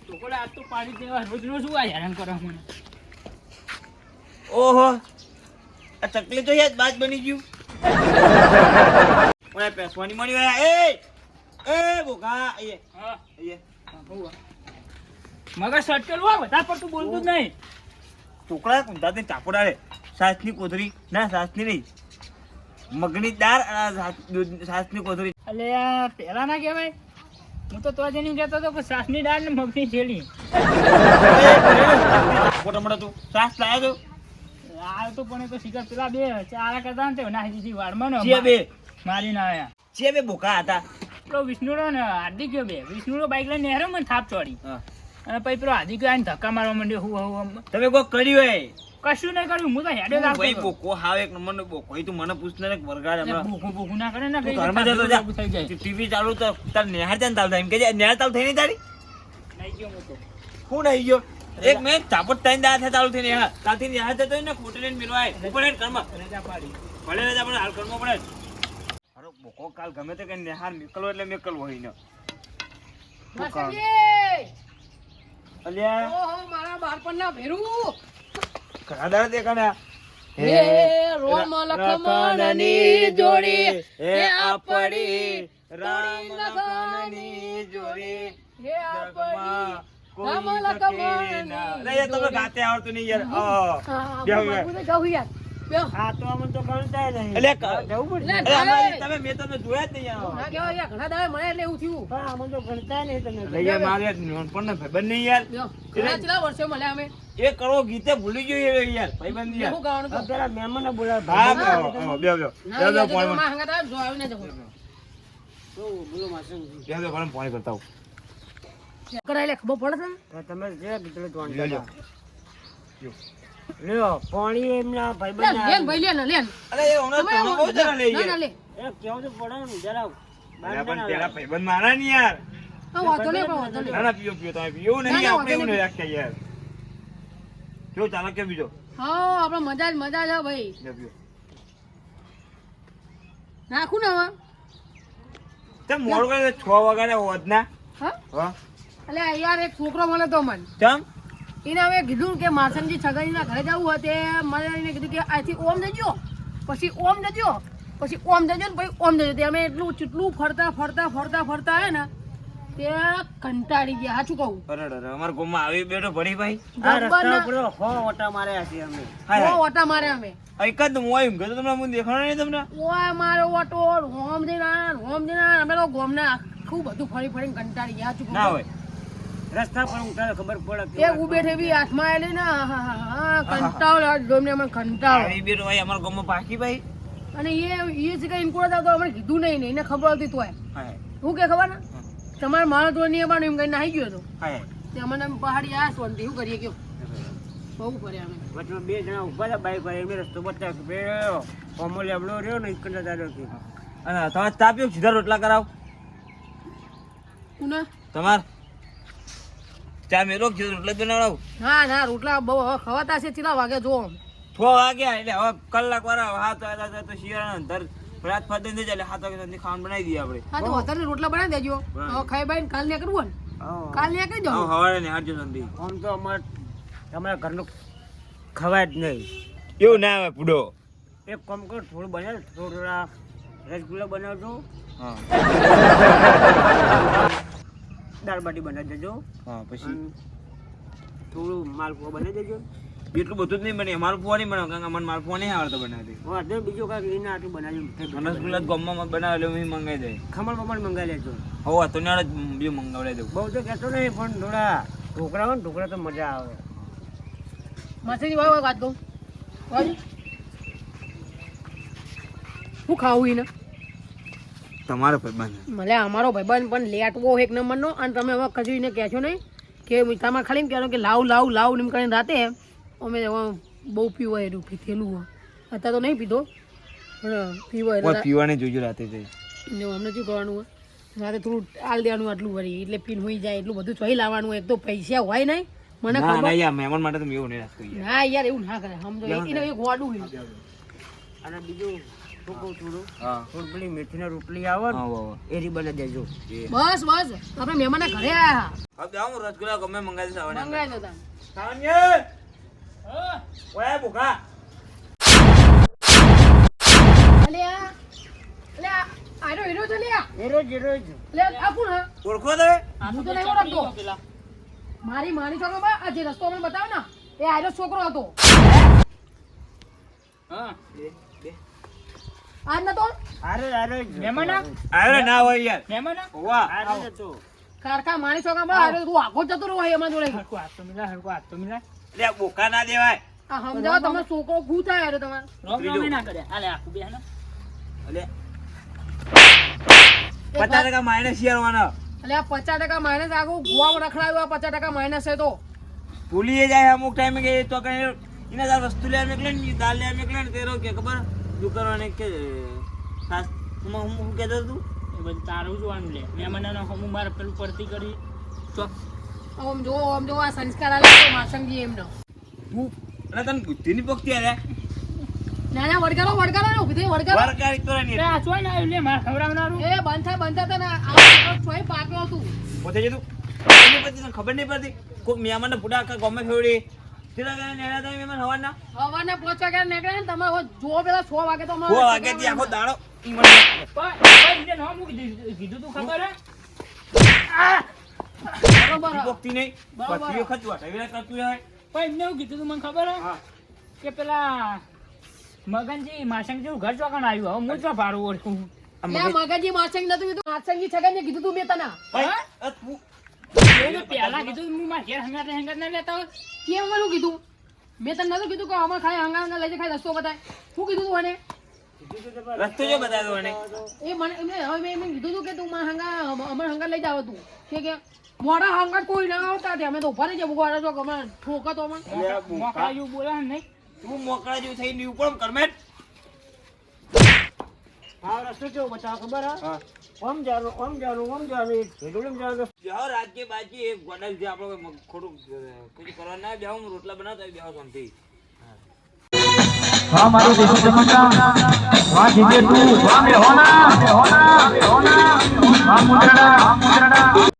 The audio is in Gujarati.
ઢોકળા આજ તો પાડી દેવા રોજ રોજ શું આ હેરાન કરે મને. ઓહો આ ચકલી તો યાદ બાજ બની ગયું. ઓય પેસવાની મળી વાયા એ બોકા આયે હા આયે મગર સટકેલું હોય વધારે પડતું બોલતું જ નહીં. ચોકડા કુંતાતે ચાપડા રે સાસની કોથરી ના સાસની નહીં મગની દાળ અને સાસની કોથરી. અલે આ પેલા ના કહેવાય. હું તો જઈને કહેતો હતો કે સાસની દાળ ને મગની થેલી. મોટા મોટા તું સાસ લાયા તો આ તો પણ એ તો શિકાર પેલા બે ચારા કરતા ને તે ના દીધી વારમાં ને છે બે મારી ના આયા. છે બે બોકા હતા. પેલો વિષ્ણુડો ને હાર્દિક ગયો બે. વિષ્ણુડો બાઈક લઈને નેહરો મને થાપ ચોડી અને પછી પેલો હાર્દિક આવીને ધક્કા મારવા માંડ્યો. હું તમે કોઈ કર્યું હે? કશું નહીં કર્યું. હું તો હેડે જ ભાઈ આવતો બોકો હાવ એક નંબર નો બોકો. તું મને પૂછને ને વરગાડ હમણાં ભૂખું ના કરે ને તું ઘરમાં જતો જા. ટીવી ચાલુ તો તાર નેહાર ચાલ તાલ થાય એમ કે નેહાર ચાલુ થઈ નહીં તારી? નહીં ગયો હું તો. હું નહીં ગયો એક મિનિટ ચાપટ ત્રણ દાડા થાય ચાલુ થઈને હા કાલથી નેહાર જતો હોય ને ખોટે લઈને મિલવાય ઉપર હેડ ઘરમાં રજા પાડી. ભલે રજા પણ હાલ ઘરમાં પડે. અરે બોકો કાલ ગમે તે કે નેહાર મેકલો એટલે મેકલો હોય ને. અલ્યા ઓહો મારા બાળપણના ભેરું ઘણા દાડા દેખાડ્યા. હે રોમ લખમણની જોડી હે આપડી રામ લખમણની જોડી હે આપણી કોઈ રામ સખી લખમણની ના. અરે યાર તમને ગાતે આવડતું નહીં યાર. હા બેહો, બેહો. હું તો જાઉં યાર બેહો હા તો અમને તો ગણતા નહીં. એટલે જવું પડશે. એટલે અરે અમારી તમે મેં તમને જોયા જ નહીં યાર. ના કહેવાય યાર ઘણા દાડે મળે એટલે એવું થયું હા અમને તો ગણતા નહીં તમે. અરે યાર મારે નોનપણનો ભાઈબંધ નહીં યાર. બેહો ઘણા કેટલા વર્ષે મળ્યા અમે એ કરો ગીતે ભૂલી ગયો યાર ભાઈબંધ યાર. શું ગાવાનું આ કહો? પેલા મહેમાનો બોલાવ. હા બેહો, બેહો, બેહો. ના બેહો, બેહો, યાર, પાણી મારા હંગાત આવ્યો, જો આવ્યો ને જવું બોલો માસી. બેહો, બેહો, પાણી કરતા આવું. કરાય લે ખબર પડે છે તમે જે કીધું તો લ્યો, લ્યો. લ્યો પાણી એમના લે ભાઈબંધ લેન ભાઈ લેન લેન અરે એ હમણાં તમે તમે બહુ જણા લઈ ના ના ગયા. લે એ કેવું તો પડે ને જરા અરે પણ પેલા ભાઈબંધ મારા નહીં યાર. હા વાંધો નહીં પણ વાંધો ના નહીં ના પીઓ પીઓ તમે પીઓ એવું નહીં ના, આપણે એવું વાંધો નહીં રાખતા યાર. જો ચાલો કે બીજો હા આપણે મજા છે ભાઈ લ્યો, પીઓ. નાખું ને હવે તે મોડું કરે 6 વાગ્યા હોદના. હા હા એટલે યાર એક છોકરો મળે તો મને ચમ એને હવે કીધું કે માસનજી છગનજીના ઘરે જવું હોય તે મને એને કીધું કે અહીંથી ઓમ જજો પછી ઓમ જજો પછી ઓમ જજો ને પછી ઓમ જજો તે અમે એટલું ચેટલું ફરતા હે ને તે કંટાળી ગયા સાચું કહું અરે અરે અમારા ગામમાં આવી બેઠો ભણી ભાઈ. આ રસ્તા ગબ્બરના ઉપર હો ઓટા માર્યા છે અમે. હાય, બહુ હાય. ઓટા મારે અમે એક જ હું આવ્યું ગયો તો તમને હું દેખાણો નહીં તમને. ઓય મારો ઓટો હોમ દેના અમે તો ગોમના આખું બધું ફરીને કંટાળી ગયા સાચું ના કહું હોય રસ્તા પર ઉતારે ખબર પડે એ ઉભે છે બી હાથમાં આવેલી ને હા કંટાળો ગોમને અમે કંટાળો આવી બેઠો ભાઈ અમારા ગામમાં પાકી ભાઈ. અને એ જ કઈ ઇન્કોડ આવતો અમને કીધું નહીં ને એને ખબર હતી તોય હાય, હું કે ખબર ને તમારે મારો તો નહીં આવવાનું એમ કઈ નાહી ગયો હતો હાય. તે અમને આમ પહાડી આ સોનથી શું કરીએ કયો બહુ કર્યા અમે વચમાં બે જણા ઉભા હતા બાઈક વાળા એમને રસ્તો બતાવ્યો કે બે કોમો લેબડો રહ્યો ને ઇકંડા દાદો કે અને તમે ચા પીઓ સીધા રોટલા કરાવ હું ના તમાર ચા મેલો સીધા રોટલા જ બનાવડાવ. ના રોટલા બહુ હવે ખવાતા છે કેટલા વાગે જો 6 વાગ્યા એટલે હવે કલાક વાળા 7 વાગ્યા તો શિયાળાના અંદર રાત ફાદે ને એટલે 7 વાગ્યા સુધી ખાવાનું બનાવી દઈએ આપણે. હા તો વધારે રોટલા બનાવી દેજો હવે ખાઈ બાઈ કાલ ને કરવું ને કાલ ને કરી હવે જાઓ સવારે ને હાજર સંધી આમ તો અમારા ઘરનું ખવાય જ નહીં. એવું ના આવે પૂડો. એક કામ કર થોડું બનાવ થોડા રસગુલ્લા બનાવજો હા દાળ બાટી બનાવી દેજો હા પછી અને થોડું માલપુઆ બનાવી દેજો એટલું બધું જ નહીં બને માલપુઆ નહીં બનાવ કારણ કે મને માલપુઆ નહીં આવડતો બનાવતી. વાંધો નહીં, બીજું કાંઈક એના આટલું બનાવ્યું રસગુલ્લા ગામમાં બનાવે એટલે હું મંગાવી દે. ખમણ બમણ મંગાવી લેજો હોવા તો નાળ જ બીજું મંગાવડાવી દઉં. બહુ તો કહેતો નહીં પણ થોડા ઢોકળા હોય ને ઢોકળા તો મજા આવે. માસીની વાય વાત કહું હું ખાવું એને તમારો ભાઈબંધ ભલે અમારો ભાઈબંધ પણ લેટવો એક નંબરનો અને તમે હવે કજુ એને કહેશો નહીં કે તમારે ખાલી એમ કહેવાનું કે લાવ એમ કરીને રાતે અમે હવે બહુ પીવાય એટલું પીધેલું હોય અત્યારે તો નહીં પીધો પણ પીવાય એટલે પીવાને જોજો રાતે જઈ. અમને શું કરવાનું હોય રાતે થોડું આલ દેવાનું આટલું વળી એટલે પીન હોઈ જાય એટલું બધું ચોઈ લાવવાનું હોય એક તો પૈસા હોય નહીં મને ના ના ખબર યાર મહેમાન માટે તો મેં એવું નહીં રાખતો યાર. ના યાર એવું ના કરે સમજો એને એક વાડું હોય અને બીજું શું કહું થોડું હા થોડી પેલી મેથીના રોટલી આવે ને હા વાહ એ રી બને દેજો બસ બસ આપણે મહેમાનના ઘરે આયા હવે આવું રસગુલ્લા ગમે મંગાવી દે સાવણ મંગાઈ દો તમે સાવણ્ય હા ઓય ભૂખા આરો હીરો છે લે એ રોજ લે આપું ને ઓળખો તમે હું તો નહીં ઓળખતો મારી માની છોકરો બા આ જે રસ્તો મને બતાવ્યો ને એ આરો છોકરો હતો હા આજ નતો આરે મહેમાન અરે ના હોય યાર મહેમાન વાહ આરે તો કારકા માની છોકરા બા આરો તું આખો જતો રહો એમાં જોડે હરકો હાથ તો મિલા હરકો હાથ તો મિલા લે બોકા ના દેવાય આ સમજાવો તમારો છોકરો ઘૂ થાય આરો તમારે રોમ રોમ ના કરે આલે આખું બે ને અલે 50% માઇનસ યારવાનો એટલે આ 50% માઇનસ આગળ ગુવા રખડાયું આ 50% માઇનસ છે તો ભૂલી જાય અમુક ટાઈમે કે તો કઈ એના દાળ વસ્તુ લેવા મેકલે ને દાળ લેવા મેકલે ને તેરો કે ખબર દુકાનવાને કે સાસ હું કહેતો તું એ બધું તારું જોવાનું લે મહેમાનનો હું મારે પેલું પડતી કરી ચોક આમ જો આ સંસ્કાર આલે તો માસંગજી એમનો તું અને તને બુદ્ધિની પક્તિ આલે નાના વડગાડો ને ઉભી થઈ વડગાડો વરકારી તો નહીં આ ચોય ના આવ્યું લે મારે ખવડાવનારું એ બંધ થાય ને આ છોય પાક્યો હતું પોતે જે તું એની પછી તને ખબર નહીં પડતી કોઈ મહેમાનને પૂડા આખા ગમે ફેવડી તેલા ગયા નેડા તમે મહેમાન હવાના હવાના 5 વાગે નીકળે ને તમે જો પેલા 6 વાગે તો 6 વાગ્યાથી આખો દાડો ઈ મને પણ નામ કીધું તું ખબર હે બરોબર પક્તિ નહીં બરાબર. પછી વખત વાટાવી કરતું હોય પણ એમને એવું કીધું તું મને ખબર હે હા કે પેલા મગનજી માસંગ જેવું ઘર ચોકણ આવ્યું હવે હું જ ભાડું ઓળખું લે મગજી માસંગ નતું કીધું માસંગજી છગનને કીધું તું મેં તને ભાઈ તું એવું પહેલા કીધું હું મારા ઘેર હંગાત ના લેતા હોય કેમ મને કીધું મેં તને નતું કીધું કે અમાર ખાય હંગા લઈ ખાય રસ્તો બતાય શું કીધું તું મને રસ્તો જો બતાવ્યો મને એ મને એમને હવે મેં એમને કીધું તું કે તું મારા હંગા અમાર હંગા લઈ જાવ તું કે મોડા હંગા કોઈ ના આવતા તે અમે તો ઉભા રહી જાય બુગવાડા જો ગમે ઠોકતો અમે મોકળા જેવું બોલે નહીં તું મોકળા જેવું થઈને ઉપર કરમેટ હા રસ્તો કેવો બતાવો ખબર હા હા ઓમ જાનું હેડુલમ જાનું જાઓ રાજ્ય બાજી એક ગોડલ છે આપણો કોઈ ખોટું કોઈ કરવા ના જાઓ હું રોટલા બનાવતા બેહો શાંતિ हाँ मारो देशो चमका वहाँ जीते तू वहाँ में होना हाँ मुद्रणा